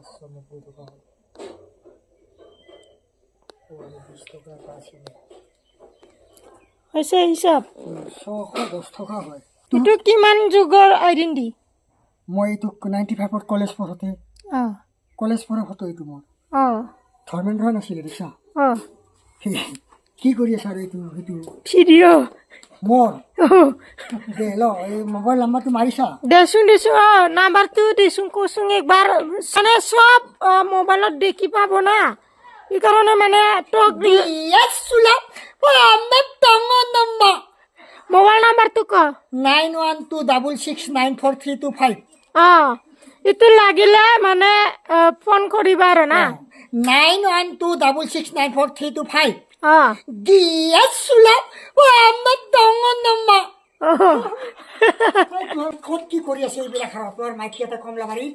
590 টকা হ'ল। 20 টকা এটা আছিলে। হৈছে হিচাপ 110 টকা হয়। এইটো কিমান যুগৰ আইডেন্টি? মই এইটো 95ত কলেজ পঢ়োঁতে কলেজ পঢ়া ফটো এইটো মোৰ ধৰ্মেন্দ্ৰ নাছিলে দেখিছা কি কৰি আছা আৰু এইটো সেইটো ভিডিঅ' মোৰ দে ল এই মোবাইল নাম্বাৰটো মাৰিছা দেচোন নাম্বাৰটো দেচোন কচোন একবাৰ মানে সব মোবাইলত দেখি পাব না এই কাৰণে মানে তোক মোবাইল নাম্বাৰটো ক 9126694325 এইটো লাগিলে মানে ফোন কৰিবা আৰু না 9126694325 Dia sulap amat dongon nama. Kau ki kori ase bila kharap lor maiki ata kom lamari.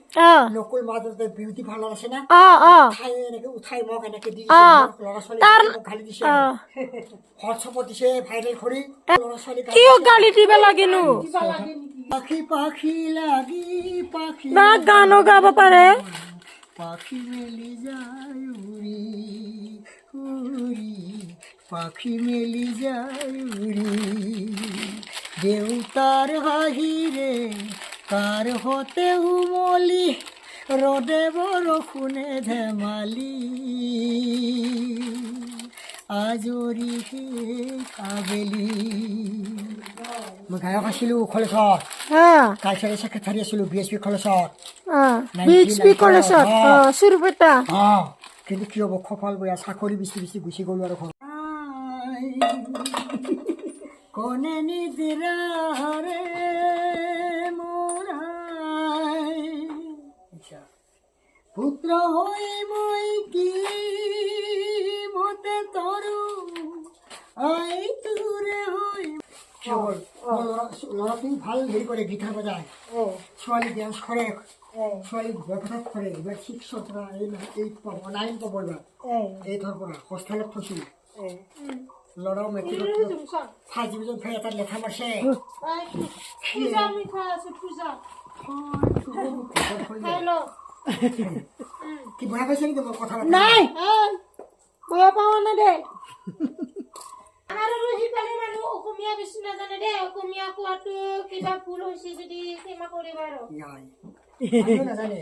Local mother the beauty parlor ase na. Uthai enake uthai mok enake di ase lora soli gali dise. WhatsApp dise viral khori lora soli ki gali diba lage nu. Pakhi pakhi lagi pakhi. Na gano gaba pare. Pakhi meli jay uri uri. পাখি মেলি যায় উড়ি দেউতার হাহিরে কার হতে উমলি রোদে বরষুণে ধেমালি আজৰি কাবেলি মই গায়ক আছিলোঁ কলেজত কালচাৰেল ছেক্ৰেটাৰী আছিলোঁ BSP কলেজত BSP কলেজত সুৰপেটা কিন্তু কি হ'ব কপাল বেয়া চাকৰি বেছি গুচি গ'লো আৰু কোনে নিদিৰা ৰে মোৰাই পুত্ৰ হই মই কি মতে তৰু আই তুৰে হই ল'ৰাটো ভাল হেৰি কৰে গীটাৰ বজায় ছোৱালী ডেন্স কৰে ছোৱালী ব্যৱসায় কৰে এইবাৰ 6ৰ পৰা 8 পাব 9 পাব এইবাৰ 8ৰ পৰা হোষ্টেলত থৈছোঁ লড়াও মেট্রিক ফার্স্ট ডিভিজন ফেল এটা লেখা মারছে পূজা মিঠা আছে পূজা হ্যালো কি বয়া পাইছে নি তোমার কথা নাই বয়া পাও না দে আমার রহিতালি মানুহ অসমীয়া বেছি নাজানে দে অসমীয়া কোৱাটো কিবা ভুল হৈছে যদি ক্ষমা কৰিবা আৰু নাই নাজানে